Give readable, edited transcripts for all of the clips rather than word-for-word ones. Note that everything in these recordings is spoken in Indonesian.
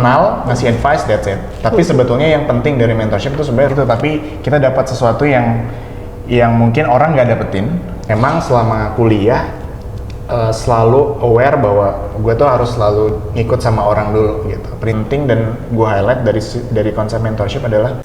kenal, ngasih advice, that's it. Tapi sebetulnya yang penting dari mentorship itu sebenarnya itu, tapi kita dapat sesuatu yang mungkin orang nggak dapetin. Memang selama kuliah selalu aware bahwa gue tuh harus selalu ngikut sama orang dulu gitu. Penting dan gue highlight dari konsep mentorship adalah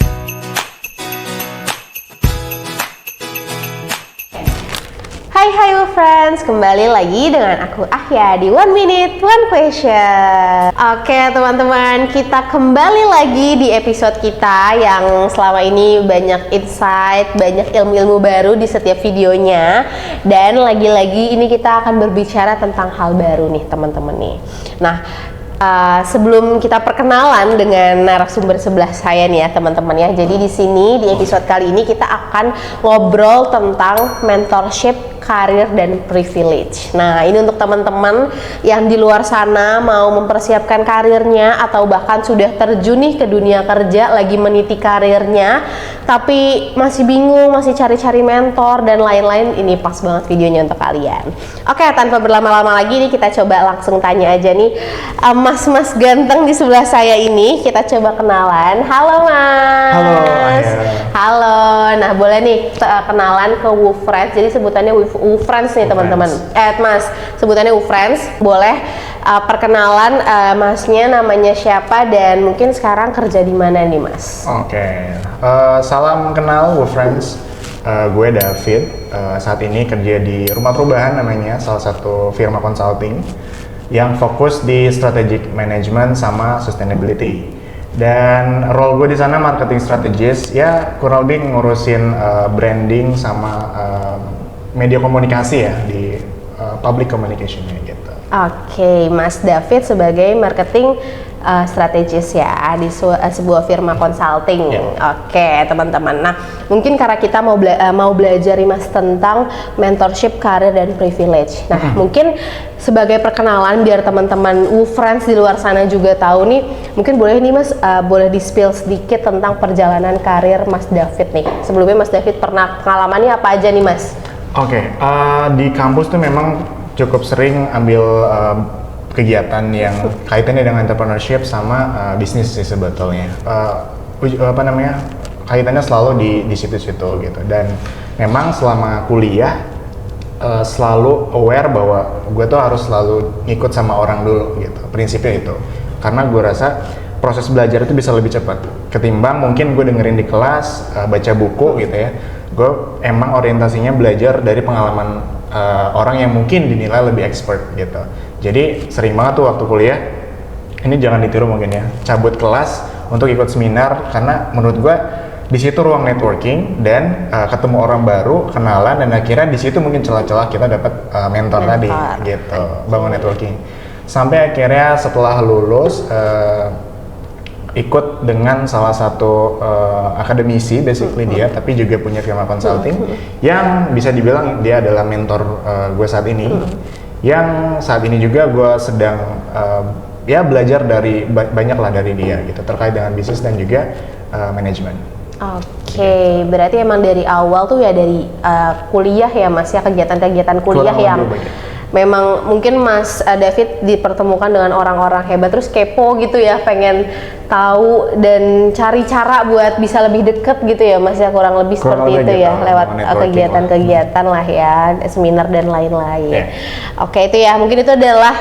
Hai friends, kembali lagi dengan aku Ahya di One Minute One Question. Oke teman-teman, kita kembali lagi di episode kita yang selama ini banyak insight, banyak ilmu-ilmu baru di setiap videonya. Dan lagi-lagi ini kita akan berbicara tentang hal baru nih teman-teman nih. Nah, sebelum kita perkenalan dengan narasumber sebelah saya nih ya teman-teman ya. Jadi di sini di episode kali ini kita akan ngobrol tentang mentorship, karir dan privilege. Nah, ini untuk teman-teman yang di luar sana mau mempersiapkan karirnya atau bahkan sudah terjun nih ke dunia kerja, lagi meniti karirnya tapi masih bingung, masih cari-cari mentor dan lain-lain, ini pas banget videonya untuk kalian. Oke, tanpa berlama-lama lagi nih kita coba langsung tanya aja nih mas-mas ganteng di sebelah saya ini, kita coba kenalan. Halo Mas. Halo Ayah. Halo. Nah, boleh nih kenalan ke WooFriends. Jadi sebutannya WooFriends nih teman-teman. Mas, sebutannya WooFriends. Boleh perkenalan masnya namanya siapa dan mungkin sekarang kerja di mana nih Mas? Oke. Salam kenal WooFriends. Gue David. Saat ini kerja di Rumah Perubahan namanya, salah satu firma consulting yang fokus di strategic management sama sustainability. Dan role gue di sana marketing strategist, ya kurang lebih ngurusin branding sama media komunikasi ya di public communication-nya gitu. Oke, Mas David sebagai marketing strategis ya di sebuah firma consulting. Oke, teman-teman. Nah, mungkin karena kita mau belajar Mas tentang mentorship, karir dan privilege. Nah, mungkin sebagai perkenalan biar teman-teman WooFriends di luar sana juga tahu nih, mungkin boleh nih Mas boleh di-spill sedikit tentang perjalanan karir Mas David nih. Sebelumnya Mas David pernah pengalamannya apa aja nih Mas? Oke, di kampus tuh memang cukup sering ambil kegiatan yang kaitannya dengan entrepreneurship sama bisnis sih sebetulnya. Kaitannya selalu di situ-situ gitu. Dan memang selama kuliah selalu aware bahwa gue tuh harus selalu ngikut sama orang dulu gitu. Prinsipnya itu. Karena gue rasa proses belajar itu bisa lebih cepat ketimbang mungkin gue dengerin di kelas, baca buku gitu ya. Gue emang orientasinya belajar dari pengalaman orang yang mungkin dinilai lebih expert gitu. Jadi sering banget tuh waktu kuliah, ini jangan ditiru mungkin ya, cabut kelas untuk ikut seminar karena menurut gue di situ ruang networking dan ketemu orang baru, kenalan, dan akhirnya di situ mungkin celah-celah kita dapat mentor tadi gitu, bangun networking. Sampai akhirnya setelah lulus ikut dengan salah satu akademisi basically dia, tapi juga punya firma consulting yang bisa dibilang dia adalah mentor gue saat ini. Yang saat ini juga gue sedang ya belajar dari banyak lah dari dia gitu terkait dengan bisnis dan juga manajemen. Oke, berarti emang dari awal tuh ya dari kuliah ya Mas ya, kegiatan-kegiatan kuliah yang memang mungkin Mas David dipertemukan dengan orang-orang hebat terus kepo gitu ya, pengen tahu dan cari cara buat bisa lebih deket gitu ya Mas ya, kurang lebih seperti itu ya, lewat kegiatan-kegiatan lah ya, seminar dan lain-lain. Oke, itu ya mungkin itu adalah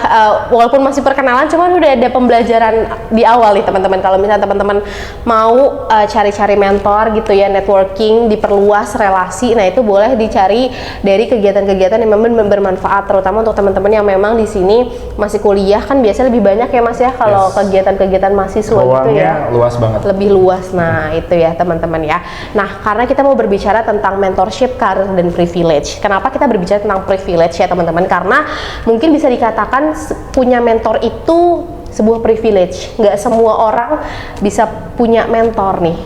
walaupun masih perkenalan cuman udah ada pembelajaran di awal nih teman-teman. Kalau misalnya teman-teman mau cari-cari mentor gitu ya, networking, diperluas relasi, nah itu boleh dicari dari kegiatan-kegiatan yang memang bermanfaat, terutama untuk teman-teman yang memang di sini masih kuliah kan biasanya lebih banyak ya Mas ya kalau kegiatan-kegiatan mahasiswa gitu ya, luas banget, lebih luas. Nah itu ya teman-teman ya. Nah karena kita mau berbicara tentang mentorship, karir dan privilege. Kenapa kita berbicara tentang privilege ya teman-teman? Karena mungkin bisa dikatakan punya mentor itu sebuah privilege. Nggak semua orang bisa punya mentor nih,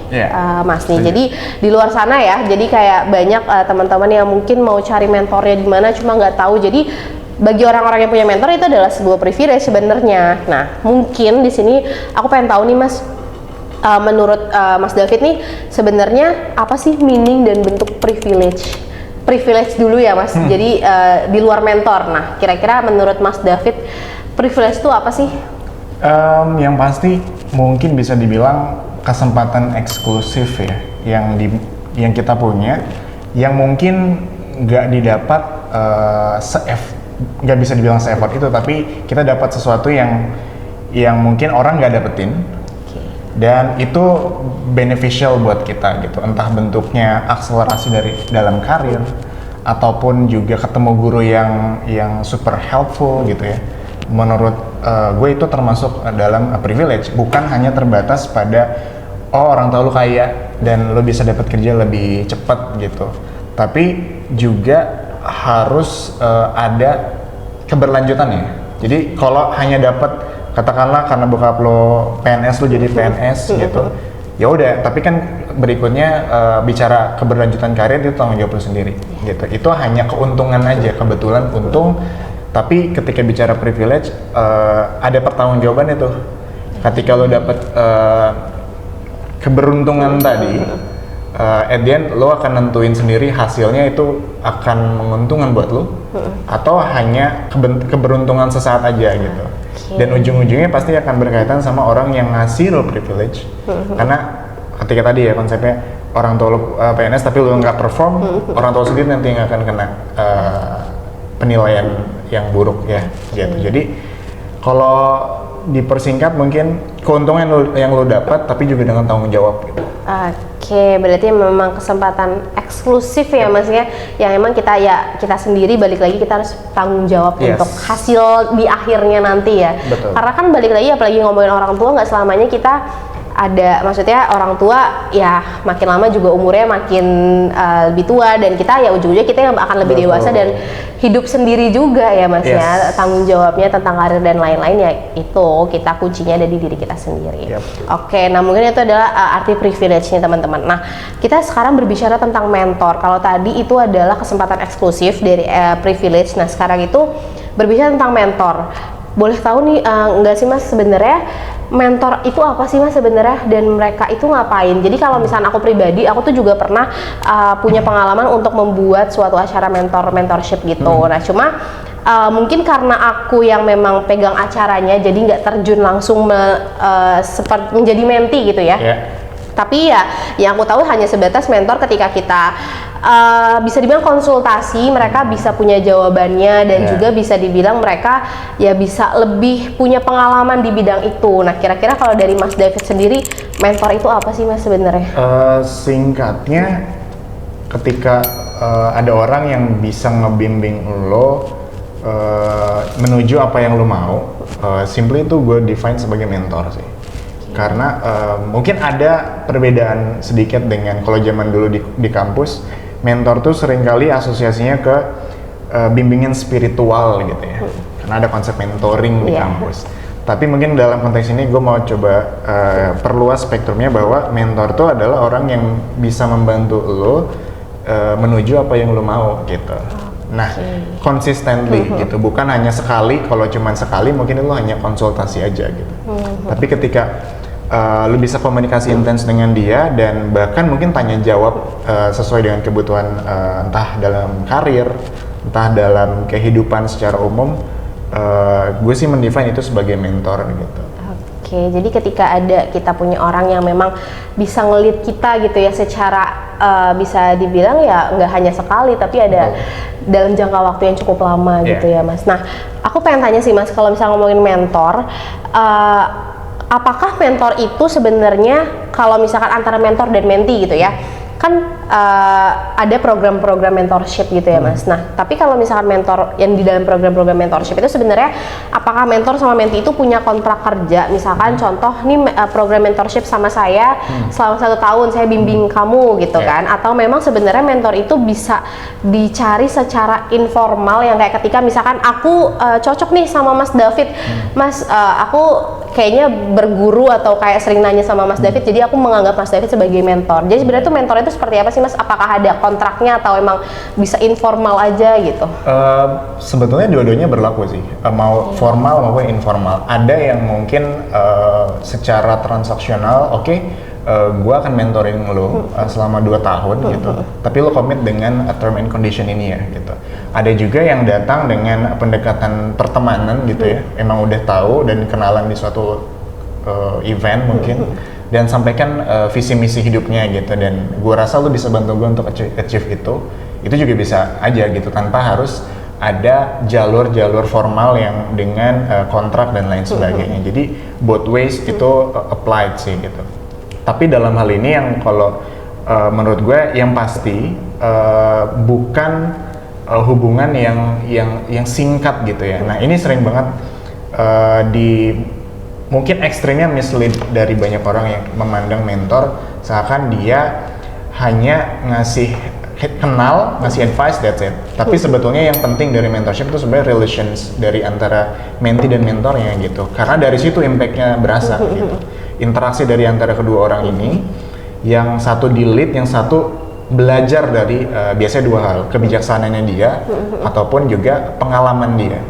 Mas nih. Jadi di luar sana ya, jadi kayak banyak teman-teman yang mungkin mau cari mentornya di mana cuma nggak tahu. Jadi bagi orang-orang yang punya mentor itu adalah sebuah privilege sebenarnya. Nah, mungkin di sini aku pengen tahu nih Mas, menurut Mas David nih sebenarnya apa sih meaning dan bentuk privilege? Privilege dulu ya Mas. Jadi di luar mentor. Nah, kira-kira menurut Mas David privilege itu apa sih? Yang pasti mungkin bisa dibilang kesempatan eksklusif ya yang kita punya, yang mungkin nggak didapat nggak bisa dibilang se-effort itu, tapi kita dapat sesuatu yang mungkin orang nggak dapetin. Dan itu beneficial buat kita gitu, entah bentuknya akselerasi dari dalam karir ataupun juga ketemu guru yang super helpful gitu ya. Menurut gue itu termasuk dalam privilege, bukan hanya terbatas pada orang tua lu kaya dan lu bisa dapat kerja lebih cepat gitu, tapi juga harus ada keberlanjutannya. Jadi kalau hanya dapat, katakanlah karena bokap lo PNS, lo jadi PNS gitu, ya udah. Tapi kan berikutnya bicara keberlanjutan karir itu tanggung jawab lo sendiri gitu. Itu hanya keuntungan aja, kebetulan untung. Tapi ketika bicara privilege, ada pertanggungjawaban itu. Ketika lo dapat keberuntungan tadi, at the end lo akan nentuin sendiri hasilnya itu akan menguntungkan buat lo atau hanya keberuntungan sesaat aja gitu. Dan ujung-ujungnya pasti akan berkaitan sama orang yang ngasih lo privilege. Karena ketika tadi ya konsepnya orang tua lo PNS tapi lo nggak perform, orang tua sendiri nanti yang akan kena penilaian yang buruk ya gitu. Jadi kalau dipersingkat mungkin keuntungan yang lo dapat tapi juga dengan tanggung jawab gitu. Oke, berarti memang kesempatan eksklusif ya Mas ya, yang emang kita sendiri balik lagi kita harus tanggung jawab untuk hasil di akhirnya nanti ya. Betul. Karena kan balik lagi apalagi ngomongin orang tua, nggak selamanya kita ada, maksudnya orang tua ya makin lama juga umurnya makin lebih tua, dan kita ya ujung-ujungnya kita yang akan lebih dewasa dan hidup sendiri juga ya Mas ya. Tanggung jawabnya tentang karir dan lain-lain ya, itu kita kuncinya ada di diri kita sendiri. Oke, nah mungkin itu adalah arti privilege-nya teman-teman. Nah, kita sekarang berbicara tentang mentor. Kalau tadi itu adalah kesempatan eksklusif dari privilege. Nah, sekarang itu berbicara tentang mentor. Boleh tahu nih nggak sih Mas sebenarnya mentor itu apa sih Mas sebenarnya, dan mereka itu ngapain? Jadi kalau misalnya aku pribadi, aku tuh juga pernah punya pengalaman untuk membuat suatu acara mentorship gitu. Nah cuma mungkin karena aku yang memang pegang acaranya, jadi nggak terjun langsung seperti menjadi menti gitu ya. Tapi ya yang aku tahu hanya sebatas mentor ketika kita bisa dibilang konsultasi, mereka bisa punya jawabannya, dan juga bisa dibilang mereka ya bisa lebih punya pengalaman di bidang itu. Nah kira-kira kalau dari Mas David sendiri, mentor itu apa sih Mas sebenarnya? Singkatnya, ketika ada orang yang bisa ngebimbing lo menuju apa yang lo mau, simply itu gue define sebagai mentor sih. Karena mungkin ada perbedaan sedikit dengan kalau zaman dulu di kampus. Mentor tuh seringkali asosiasinya ke bimbingan spiritual gitu ya, karena ada konsep mentoring di kampus. Tapi mungkin dalam konteks ini gue mau coba perluas spektrumnya, bahwa mentor tuh adalah orang yang bisa membantu lo menuju apa yang lo mau gitu. Nah, consistently gitu, bukan hanya sekali. Kalau cuman sekali mungkin lo hanya konsultasi aja gitu. Tapi ketika lu bisa komunikasi intens dengan dia, dan bahkan mungkin tanya jawab sesuai dengan kebutuhan, entah dalam karir, entah dalam kehidupan secara umum, gue sih mendefine itu sebagai mentor gitu. Oke, jadi ketika kita punya orang yang memang bisa ngelit kita gitu ya, secara bisa dibilang ya nggak hanya sekali, tapi ada dalam jangka waktu yang cukup lama gitu ya Mas. Nah, aku pengen tanya sih Mas, kalau misalnya ngomongin mentor, apakah mentor itu sebenarnya, kalau misalkan antara mentor dan menti gitu ya, kan ada program-program mentorship gitu ya Mas. Nah, tapi kalau misalkan mentor yang di dalam program-program mentorship itu sebenarnya apakah mentor sama menti itu punya kontrak kerja? Misalkan contoh nih program mentorship sama saya selama 1 tahun saya bimbing kamu gitu kan? Atau memang sebenarnya mentor itu bisa dicari secara informal, yang kayak ketika misalkan aku cocok nih sama Mas David, Mas aku kayaknya berguru atau kayak sering nanya sama Mas David, jadi aku menganggap Mas David sebagai mentor. Jadi sebenarnya tuh mentor itu seperti apa sih Mas? Apakah ada kontraknya atau emang bisa informal aja gitu? Sebetulnya dua-duanya berlaku sih, mau formal maupun informal. Ada yang mungkin secara transaksional, gue akan mentoring lo selama 2 tahun gitu, tapi lo komit dengan term and condition ini ya gitu. Ada juga yang datang dengan pendekatan pertemanan gitu ya, emang udah tahu dan kenalan di suatu event mungkin dan sampaikan visi misi hidupnya gitu, dan gue rasa lu bisa bantu gue untuk achieve itu juga bisa aja gitu tanpa harus ada jalur-jalur formal yang dengan kontrak dan lain sebagainya. Jadi both ways itu applied sih gitu. Tapi dalam hal ini yang kalau menurut gue yang pasti bukan hubungan yang singkat gitu ya. Nah ini sering banget mungkin ekstrimnya mislead dari banyak orang yang memandang mentor seakan dia hanya ngasih advice, that's it. Tapi sebetulnya yang penting dari mentorship itu sebenarnya relations dari antara mentee dan mentornya gitu. Karena dari situ impact-nya berasa gitu. Interaksi dari antara kedua orang ini, yang satu di lead, yang satu belajar dari biasanya dua hal, kebijaksanaannya dia ataupun juga pengalaman dia.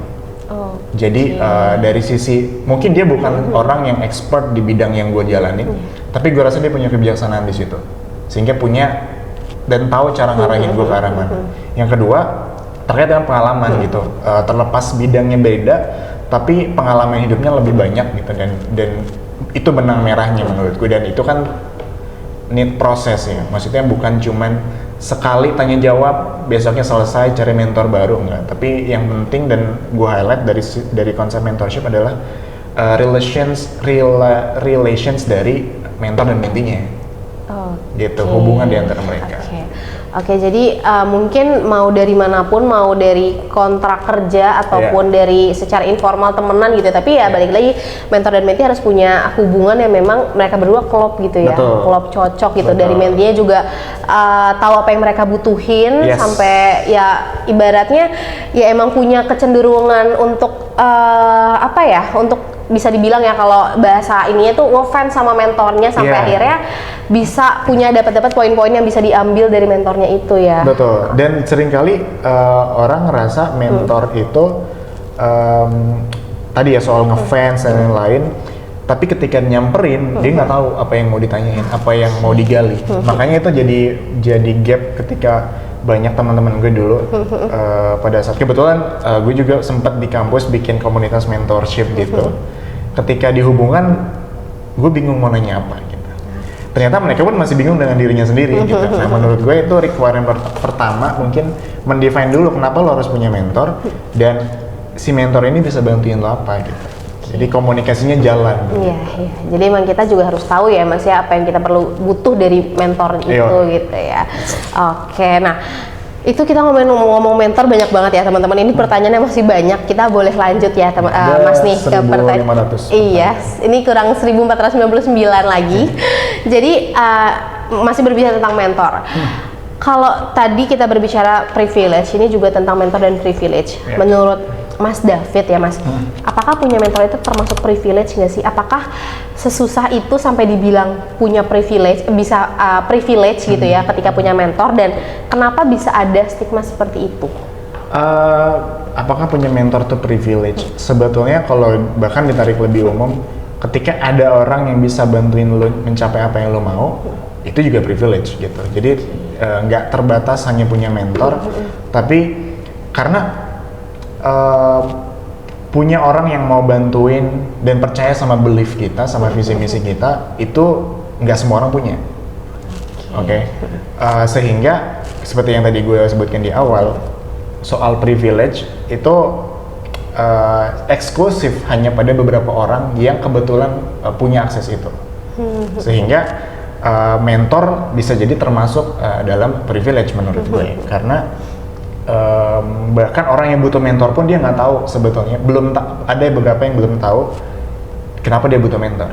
Jadi dari sisi mungkin dia bukan orang yang expert di bidang yang gue jalanin, tapi gue rasa dia punya kebijaksanaan di situ, sehingga punya dan tahu cara ngarahin gue ke arah mana. Yang kedua terkait dengan pengalaman gitu, terlepas bidangnya beda, tapi pengalaman hidupnya lebih banyak gitu, dan itu benang merahnya menurut gue, dan itu kan need proses ya, maksudnya bukan cuman sekali tanya jawab besoknya selesai cari mentor baru, enggak. Tapi yang penting dan gue highlight dari konsep mentorship adalah relations dari mentor dan mentinya. Gitu, hubungan di antara mereka. Oke, jadi mungkin mau dari manapun, mau dari kontrak kerja ataupun dari secara informal temenan gitu, tapi ya balik lagi mentor dan mentee harus punya hubungan yang memang mereka berdua klop gitu ya. Betul. Klop cocok gitu. Betul. Dari mentee juga tahu apa yang mereka butuhin, sampai ya ibaratnya ya emang punya kecenderungan untuk untuk bisa dibilang ya kalau bahasa ininya tuh ngefans sama mentornya sampai akhirnya bisa punya dapat poin-poin yang bisa diambil dari mentornya itu ya. Betul. Dan seringkali orang ngerasa mentor itu tadi ya soal ngefans dan lain-lain, tapi ketika nyamperin dia nggak tahu apa yang mau ditanyain, apa yang mau digali. Makanya itu jadi gap ketika banyak teman-teman gue dulu pada saat kebetulan gue juga sempat di kampus bikin komunitas mentorship gitu. Ketika dihubungkan gue bingung mau nanya apa gitu. Ternyata mereka pun masih bingung dengan dirinya sendiri gitu. Nah menurut gue itu requirement pertama mungkin mendefine dulu kenapa lo harus punya mentor dan si mentor ini bisa bantuin lo apa gitu. Jadi komunikasinya jalan. Iya. Jadi emang kita juga harus tahu ya Mas ya apa yang kita butuh dari mentor itu gitu ya. Oke, nah itu kita ngomong mentor banyak banget ya teman-teman. Ini pertanyaannya masih banyak. Kita boleh lanjut ya Mas nih ke pertanyaan. Iya, ini kurang 1499 lagi. Jadi masih berbicara tentang mentor. Kalau tadi kita berbicara privilege, ini juga tentang mentor dan privilege. Menurut Mas David ya Mas, apakah punya mentor itu termasuk privilege nggak sih? Apakah sesusah itu sampai dibilang punya privilege, bisa privilege gitu ya ketika punya mentor, dan kenapa bisa ada stigma seperti itu? Apakah punya mentor itu privilege? Sebetulnya kalau bahkan ditarik lebih umum, ketika ada orang yang bisa bantuin lo mencapai apa yang lo mau, itu juga privilege gitu. Jadi nggak terbatas hanya punya mentor, tapi karena punya orang yang mau bantuin dan percaya sama belief kita, sama visi misi kita, itu nggak semua orang punya. Oke. Sehingga seperti yang tadi gue sebutkan di awal, soal privilege itu eksklusif hanya pada beberapa orang yang kebetulan punya akses itu. Sehingga mentor bisa jadi termasuk dalam privilege menurut gue, karena bahkan orang yang butuh mentor pun dia nggak tahu sebetulnya, ada beberapa yang belum tahu kenapa dia butuh mentor.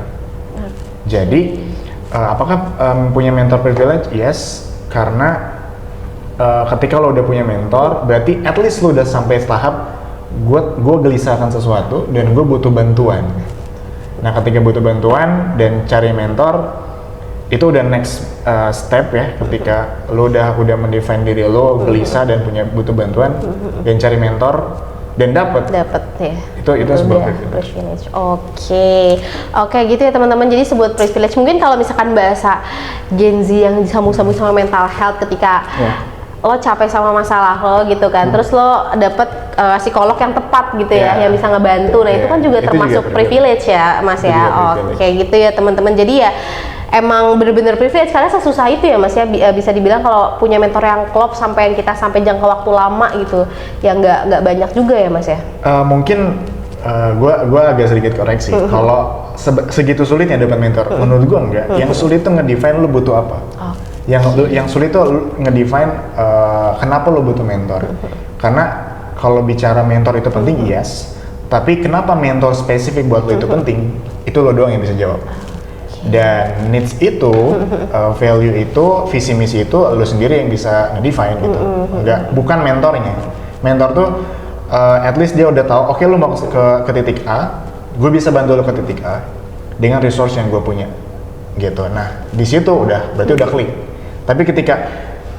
Jadi apakah punya mentor privilege? Yes, karena ketika lo udah punya mentor, berarti at least lo udah sampai tahap gue gelisah akan sesuatu dan gue butuh bantuan. Nah ketika butuh bantuan dan cari mentor, itu udah next step ya, ketika lo udah mendefine diri lo gelisah dan butuh bantuan dan cari mentor dan dapat ya, itu sebuah privilege. Oke gitu ya teman-teman. Jadi sebuah privilege mungkin kalau misalkan bahasa Gen Z yang disambung-sambung sama mental health, ketika lo capek sama masalah lo gitu kan, terus lo dapet psikolog yang tepat gitu ya, yang bisa ngebantu. Nah itu kan juga Itu termasuk juga privilege ya Mas Itu ya. juga Oh, privilege. kayak gitu ya teman-teman. Jadi ya emang bener-bener privilege karena sesusah itu ya Mas ya, bisa dibilang kalau punya mentor yang klop sampai yang kita sampai jangka waktu lama gitu, ya nggak banyak juga ya Mas ya. Mungkin gua agak sedikit koreksi. Kalau segitu sulitnya dapat mentor, menurut gua enggak. Yang sulit tuh ngedefine lu butuh apa. Yang sulit tuh ngedefine kenapa lu butuh mentor. Karena kalau bicara mentor itu penting, yes. Tapi kenapa mentor spesifik buat lu itu penting, itu lo doang yang bisa jawab. Dan needs itu, value itu, visi misi itu lu sendiri yang bisa ngedefine gitu. Enggak, bukan mentornya. Mentor tuh at least dia udah tahu, oke, lu mau ke titik A, gue bisa bantu lu ke titik A dengan resource yang gue punya gitu. Nah di situ berarti udah klik. Tapi ketika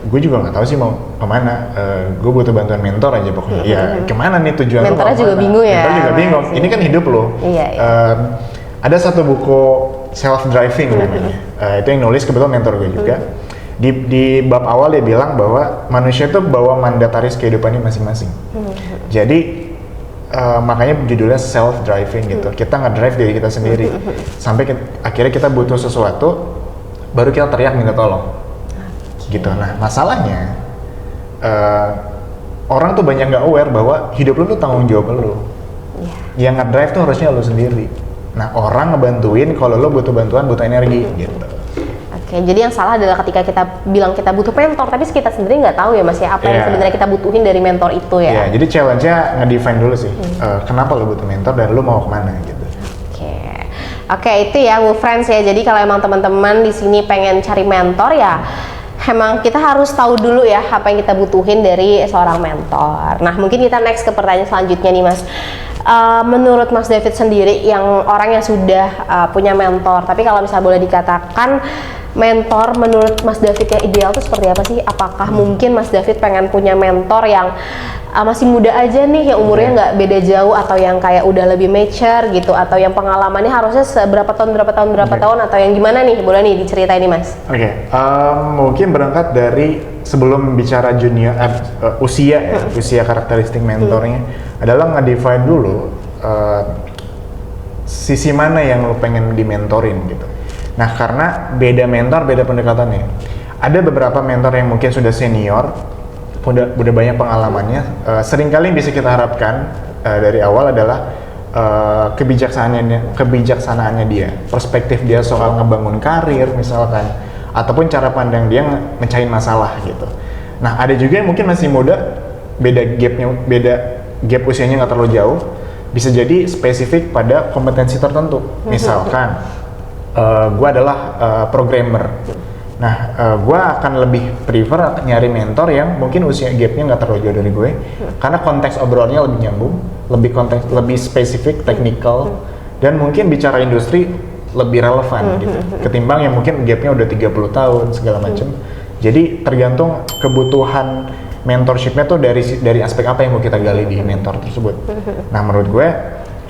gue juga nggak tahu sih mau kemana, gue butuh bantuan mentor aja pokoknya. Ya kemana nih tujuan lu? Mentornya juga bingung ya. Mentor juga bingung. Ini kan hidup lo. Iya. Ada satu buku self driving namanya. Itu yang nulis kebetulan mentor gue juga. Di bab awal dia bilang bahwa manusia itu bawa mandataris kehidupannya masing-masing. Jadi makanya judulnya self driving gitu. Kita nge-drive diri kita sendiri. Sampai akhirnya kita butuh sesuatu, baru kita teriak minta tolong. Gitu. Nah masalahnya orang tuh banyak nggak aware bahwa hidup lu tuh tanggung jawab lu. Yang nge-drive tuh harusnya lu sendiri. Nah orang ngebantuin kalau lu butuh bantuan, butuh energi gitu. Oke, jadi yang salah adalah ketika kita bilang kita butuh mentor, tapi kita sendiri nggak tahu ya Mas ya, apa yang sebenarnya kita butuhin dari mentor itu ya. Iya, jadi challenge-nya nge-define dulu sih, kenapa lo butuh mentor dan lo mau kemana gitu. Oke, itu ya Bu Friends ya. Jadi kalau emang teman-teman di sini pengen cari mentor ya, emang kita harus tahu dulu ya apa yang kita butuhin dari seorang mentor. Nah mungkin kita next ke pertanyaan selanjutnya nih Mas. Menurut Mas David sendiri, yang orang yang sudah punya mentor, tapi kalau misalnya boleh dikatakan mentor menurut Mas David yang ideal itu seperti apa sih? Apakah mungkin Mas David pengen punya mentor yang masih muda aja nih, yang umurnya nggak beda jauh, atau yang kayak udah lebih mature gitu, atau yang pengalamannya harusnya berapa tahun, atau yang gimana nih? Boleh nih diceritain nih Mas. Mungkin berangkat dari sebelum bicara junior, usia ya, usia karakteristik mentornya adalah nge-define dulu sisi mana yang lo pengen dimentorin gitu. Nah karena beda mentor, beda pendekatannya. Ada beberapa mentor yang mungkin sudah senior, udah banyak pengalamannya. Seringkali yang bisa kita harapkan dari awal adalah kebijaksanaannya dia, perspektif dia soal ngebangun karir misalkan, ataupun cara pandang dia mecahin masalah gitu. Nah ada juga yang mungkin masih muda, beda gap usianya nggak terlalu jauh, bisa jadi spesifik pada kompetensi tertentu. Misalkan gue adalah programmer. Nah, gue akan lebih prefer nyari mentor yang mungkin usia gapnya nggak terlalu jauh dari gue, karena konteks obrolannya lebih nyambung, lebih spesifik, technical, dan mungkin bicara industri lebih relevan gitu, ketimbang yang mungkin gapnya udah 30 tahun segala macam. Jadi tergantung kebutuhan mentorshipnya tuh dari aspek apa yang mau kita gali di mentor tersebut. Nah, menurut gue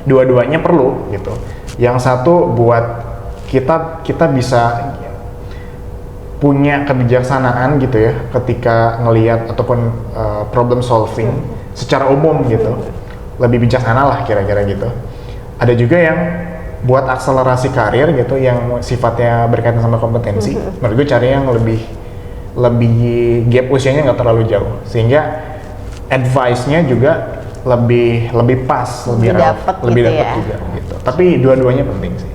dua-duanya perlu gitu. Yang satu buat kita bisa punya kebijaksanaan gitu ya ketika ngelihat ataupun problem solving secara umum gitu, lebih bijaksana lah kira-kira gitu. Ada juga yang buat akselerasi karir gitu yang sifatnya berkaitan sama kompetensi. Menurut gue cari yang lebih gap usianya nggak terlalu jauh, sehingga advice-nya juga lebih pas, lebih dapat gitu juga gitu. Tapi dua-duanya penting sih.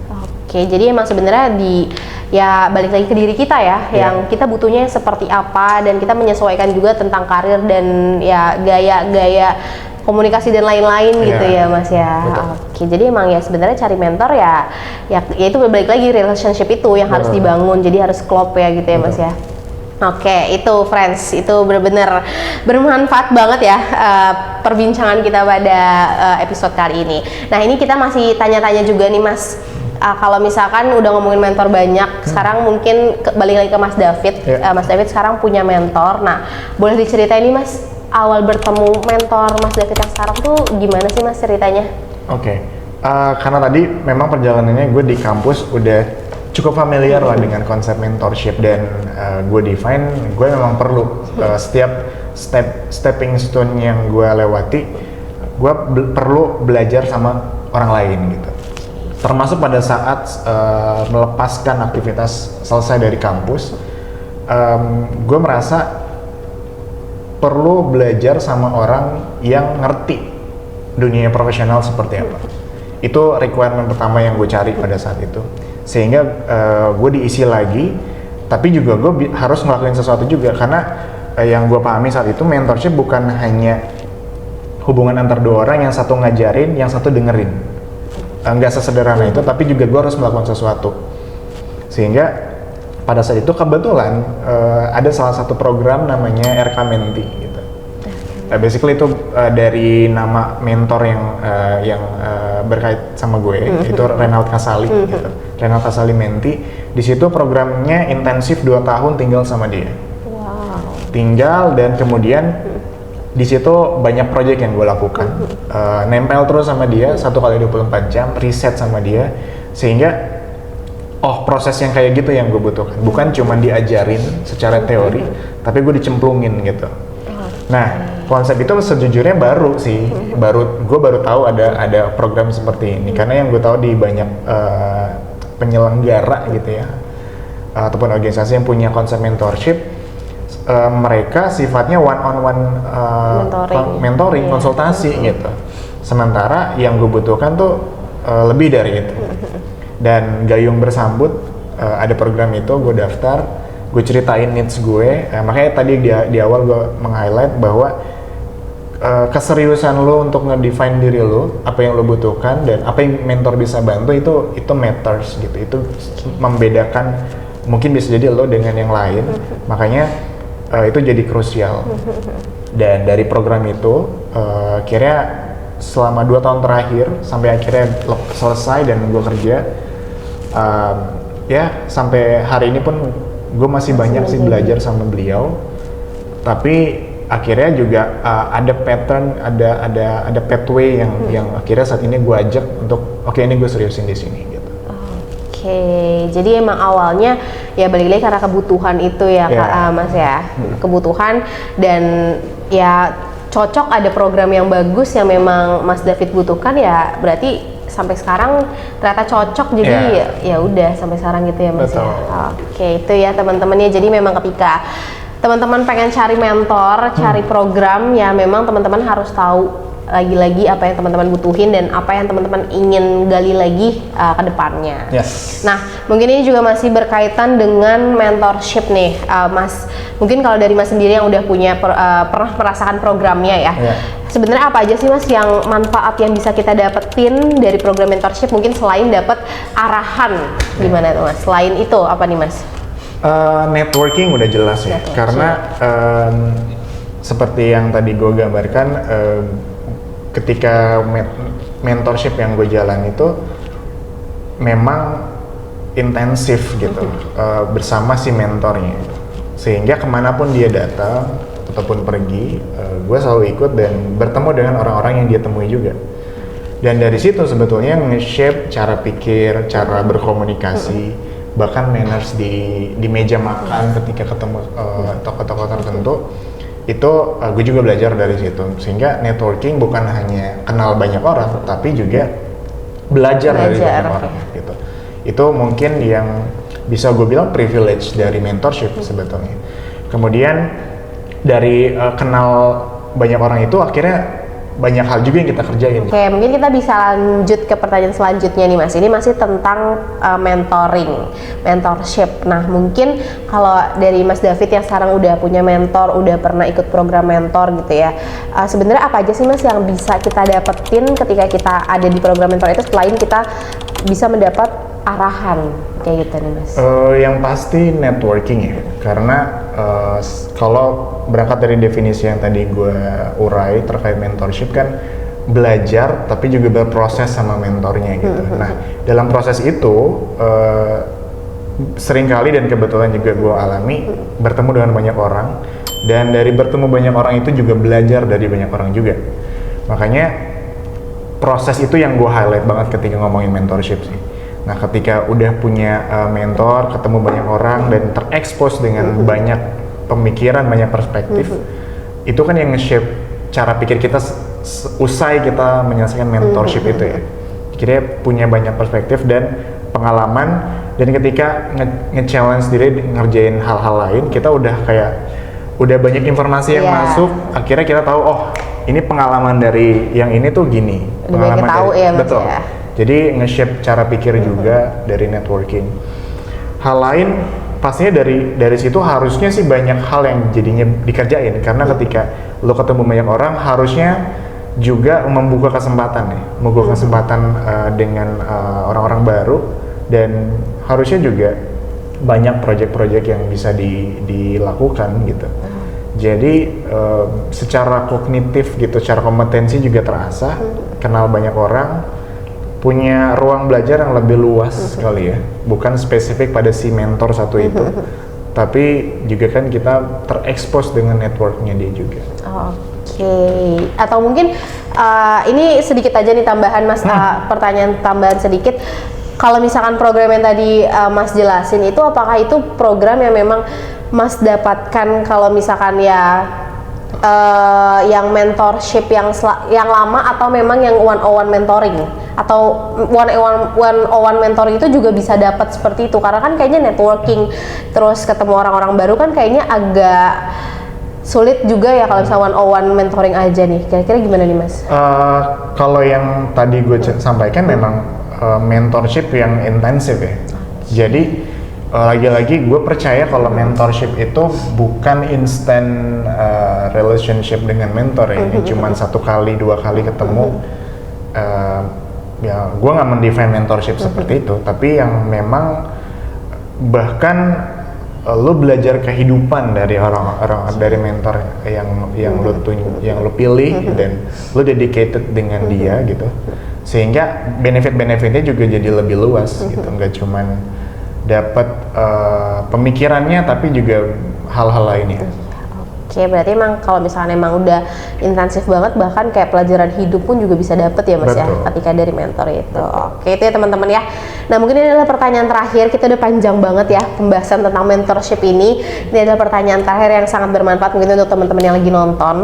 Oke, jadi emang sebenarnya ya balik lagi ke diri kita ya, yang kita butuhnya seperti apa, dan kita menyesuaikan juga tentang karir dan ya gaya komunikasi dan lain-lain gitu ya Mas ya. Betul. Oke, jadi emang ya sebenarnya cari mentor ya itu balik lagi relationship itu yang harus dibangun, jadi harus klop ya gitu ya Mas ya. Oke, itu friends, itu benar-benar bermanfaat banget ya perbincangan kita pada episode kali ini. Nah ini kita masih tanya-tanya juga nih Mas. Kalau misalkan udah ngomongin mentor banyak, sekarang mungkin balik lagi ke Mas David. Mas David sekarang punya mentor. Nah, boleh diceritain nih Mas, awal bertemu mentor Mas David yang sekarang tuh gimana sih Mas ceritanya? Oke, karena tadi memang perjalanannya gue di kampus udah cukup familiar lah dengan konsep mentorship, dan gue define gue memang perlu setiap stepping stone yang gue lewati gue perlu belajar sama orang lain gitu. Termasuk pada saat melepaskan aktivitas selesai dari kampus, gue merasa perlu belajar sama orang yang ngerti dunia profesional seperti apa. Itu requirement pertama yang gue cari pada saat itu. Sehingga gue diisi lagi, tapi juga gue harus ngelakuin sesuatu juga. Karena yang gue pahami saat itu, mentorship bukan hanya hubungan antar dua orang, yang satu ngajarin, yang satu dengerin. Nggak sesederhana itu, tapi juga gue harus melakukan sesuatu. Sehingga pada saat itu kebetulan ada salah satu program namanya RK Menti gitu. Basically itu dari nama mentor yang berkait sama gue, itu Renald Kasali gitu. Renald Kasali Menti. Di situ programnya intensif 2 tahun tinggal sama dia. Wow. Tinggal dan kemudian di situ banyak proyek yang gue lakukan. Nempel terus sama dia 1 kali 24 jam, riset sama dia, sehingga proses yang kayak gitu yang gue butuhkan, bukan cuma diajarin secara teori, tapi gue dicemplungin gitu. Nah, konsep itu sejujurnya baru sih, gue baru tahu ada program seperti ini, karena yang gue tahu di banyak penyelenggara gitu ya, ataupun organisasi yang punya konsep mentorship, mereka sifatnya one-on-one mentoring, konsultasi gitu. Sementara yang gue butuhkan tuh lebih dari itu. Dan gayung bersambut, ada program itu, gue daftar, gue ceritain needs gue, makanya tadi di awal gue meng-highlight bahwa keseriusan lo untuk nge-define diri lo, apa yang lo butuhkan, dan apa yang mentor bisa bantu, itu matters gitu, itu membedakan, mungkin bisa jadi lo dengan yang lain, makanya itu jadi krusial. Dan dari program itu, akhirnya selama 2 tahun terakhir, sampai akhirnya selesai dan gue kerja, ya sampai hari ini pun gue masih banyak sih belajar sama beliau, tapi akhirnya juga ada pattern, ada pathway yang akhirnya saat ini gue ajak untuk ini gue seriusin di sini gitu. Oke, jadi emang awalnya ya balik lagi karena kebutuhan itu ya Mas ya, kebutuhan, dan ya cocok ada program yang bagus yang memang Mas David butuhkan, ya berarti sampai sekarang ternyata cocok, jadi ya udah sampai sekarang gitu ya Mas. Betul. Ya. Oke, itu ya teman-teman ya. Jadi memang ketika teman-teman pengen cari mentor, cari program, ya memang teman-teman harus tahu lagi-lagi apa yang teman-teman butuhin dan apa yang teman-teman ingin gali lagi ke depannya. Yes. Nah, mungkin ini juga masih berkaitan dengan mentorship nih, Mas. Mungkin kalau dari Mas sendiri yang udah punya pernah merasakan programnya ya. Sebenarnya apa aja sih Mas yang manfaat yang bisa kita dapetin dari program mentorship, mungkin selain dapat arahan gimana tuh Mas? Selain itu apa nih Mas? Networking udah jelas ya, karena seperti yang tadi gue gambarkan, ketika mentorship yang gue jalan itu memang intensif gitu, bersama si mentornya, sehingga kemanapun dia datang ataupun pergi, gue selalu ikut dan bertemu dengan orang-orang yang dia temui juga. Dan dari situ sebetulnya nge-shape cara pikir, cara berkomunikasi, bahkan manners di meja makan ketika ketemu tokoh-tokoh tertentu, itu gue juga belajar dari situ. Sehingga networking bukan hanya kenal banyak orang, tapi juga belajar dari banyak orang gitu. Itu mungkin yang bisa gue bilang privilege dari mentorship sebetulnya. Kemudian dari kenal banyak orang itu akhirnya banyak hal juga yang kita kerjain. Oke, mungkin kita bisa lanjut ke pertanyaan selanjutnya nih Mas. Ini masih tentang mentorship. Nah, mungkin kalau dari Mas David yang sekarang udah punya mentor, udah pernah ikut program mentor gitu ya, sebenarnya apa aja sih Mas yang bisa kita dapetin ketika kita ada di program mentor itu selain kita bisa mendapat arahan kayak gitu nih Mas? Yang pasti networking ya, karena kalau berangkat dari definisi yang tadi gue urai terkait mentorship kan belajar tapi juga berproses sama mentornya gitu. Nah, dalam proses itu seringkali dan kebetulan juga gue alami bertemu dengan banyak orang, dan dari bertemu banyak orang itu juga belajar dari banyak orang juga. Makanya proses itu yang gue highlight banget ketika ngomongin mentorship sih. Nah, ketika udah punya mentor, ketemu banyak orang dan terekspos dengan banyak pemikiran, banyak perspektif, itu kan yang nge-shape cara pikir kita usai kita menyelesaikan mentorship itu ya. Jadi punya banyak perspektif dan pengalaman, dan ketika nge-challenge diri ngerjain hal-hal lain, kita udah banyak informasi yang masuk, akhirnya kita tahu oh ini pengalaman dari yang ini tuh gini. Pengalaman tahu dari, ya Mas betul. Ya. Jadi nge-shape cara pikir juga dari networking. Hal lain pastinya dari situ harusnya sih banyak hal yang jadinya dikerjain, karena ketika lo ketemu banyak orang harusnya juga membuka kesempatan dengan orang-orang baru, dan harusnya juga banyak proyek-proyek yang bisa dilakukan gitu. Jadi secara kognitif gitu, secara kompetensi juga terasah, kenal banyak orang, punya ruang belajar yang lebih luas kali ya, bukan spesifik pada si mentor satu itu, tapi juga kan kita terekspos dengan networknya dia juga. Oke. Atau mungkin ini sedikit aja nih tambahan Mas, pertanyaan tambahan sedikit. Kalau misalkan program yang tadi Mas jelasin itu, apakah itu program yang memang Mas dapatkan kalau misalkan ya yang mentorship yang lama, atau memang yang one-on-one mentoring, atau one-on-one mentoring itu juga bisa dapat seperti itu? Karena kan kayaknya networking terus ketemu orang-orang baru kan kayaknya agak sulit juga ya kalau misalnya one-on-one mentoring aja nih. Kira-kira gimana nih Mas? Kalau yang tadi gue sampaikan memang mentorship yang intensif ya. Jadi lagi-lagi gue percaya kalau mentorship itu bukan instant relationship dengan mentor ya. Yang cuma 1 kali 2 kali ketemu. Ya gue nggak mendefine mentorship seperti itu, tapi yang memang bahkan lo belajar kehidupan dari orang-orang, dari mentor yang lo pilih, dan lo dedicated dengan dia gitu, sehingga benefit-benefitnya juga jadi lebih luas gitu, nggak cuman dapat pemikirannya tapi juga hal-hal lainnya. Oke, berarti emang kalau misalnya emang udah intensif banget, bahkan kayak pelajaran hidup pun juga bisa dapet ya Mas. Betul. Ya, ketika dari mentor itu. Oke, itu ya teman-teman ya. Nah, mungkin ini adalah pertanyaan terakhir, kita udah panjang banget ya pembahasan tentang mentorship ini. Ini adalah pertanyaan terakhir yang sangat bermanfaat mungkin untuk teman-teman yang lagi nonton.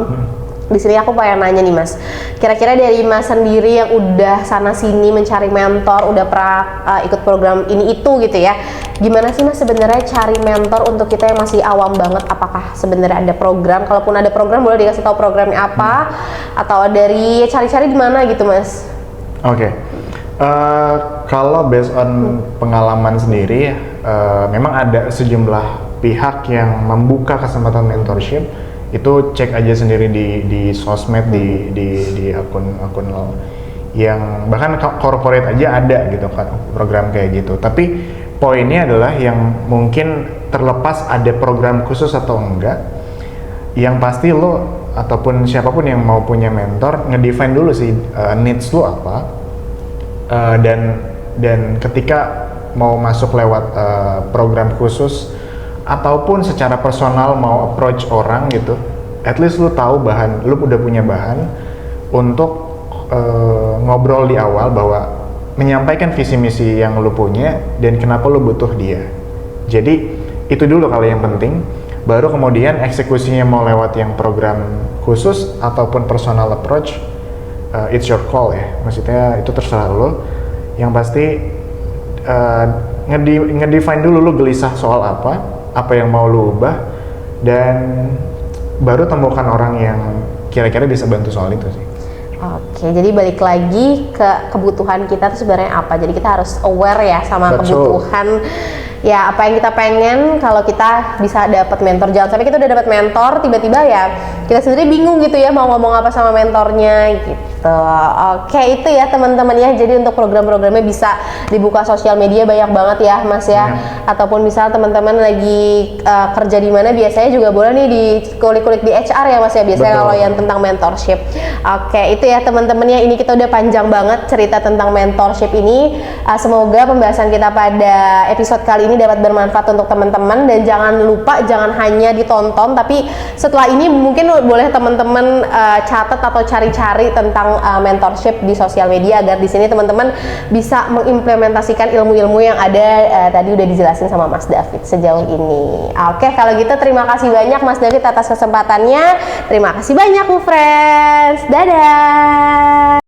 Di sini aku pengen nanya nih Mas, kira-kira dari Mas sendiri yang udah sana sini mencari mentor, udah pernah ikut program ini itu gitu ya, gimana sih Mas sebenarnya cari mentor untuk kita yang masih awam banget? Apakah sebenarnya ada program? Kalaupun ada program, boleh dikasih tahu programnya apa? Atau dari cari-cari di mana gitu Mas? Oke. Kalau based on pengalaman sendiri, memang ada sejumlah pihak yang membuka kesempatan mentorship. Itu cek aja sendiri di sosmed, di akun yang bahkan corporate aja ada gitu kan program kayak gitu. Tapi poinnya adalah yang mungkin terlepas ada program khusus atau enggak, yang pasti lo ataupun siapapun yang mau punya mentor ngedefine dulu sih needs lo apa, dan ketika mau masuk lewat program khusus ataupun secara personal mau approach orang gitu, at least lu tahu lu udah punya bahan untuk ngobrol di awal bahwa menyampaikan visi misi yang lu punya dan kenapa lu butuh dia. Jadi itu dulu kalau yang penting, baru kemudian eksekusinya mau lewat yang program khusus ataupun personal approach, it's your call ya, maksudnya itu terserah lu. Yang pasti ngedefine dulu lu gelisah soal apa yang mau lu ubah, dan baru temukan orang yang kira-kira bisa bantu soal itu sih. Oke, jadi balik lagi ke kebutuhan kita tuh sebenarnya apa. Jadi kita harus aware ya sama kebutuhan ya, apa yang kita pengen. Kalau kita bisa dapat mentor, jangan sampai kita udah dapat mentor tiba-tiba ya kita sendiri bingung gitu ya mau ngomong apa sama mentornya gitu. Oke, itu ya teman-teman ya. Jadi untuk program-programnya bisa dibuka sosial media banyak banget ya Mas ya. Ataupun misalnya teman-teman lagi kerja di mana, biasanya juga boleh nih dikulik-kulik di HR ya Mas ya, biasanya kalau yang tentang mentorship. Oke, itu ya teman-teman ya. Ini kita udah panjang banget cerita tentang mentorship ini. Semoga pembahasan kita pada episode kali ini dapat bermanfaat untuk teman-teman, dan jangan lupa jangan hanya ditonton, tapi setelah ini mungkin boleh teman-teman catat atau cari-cari tentang mentorship di sosial media, agar di sini teman-teman bisa mengimplementasikan ilmu-ilmu yang ada tadi udah dijelasin sama Mas David sejauh ini. Oke, kalau gitu terima kasih banyak Mas David atas kesempatannya. Terima kasih banyak, friends. Dadah.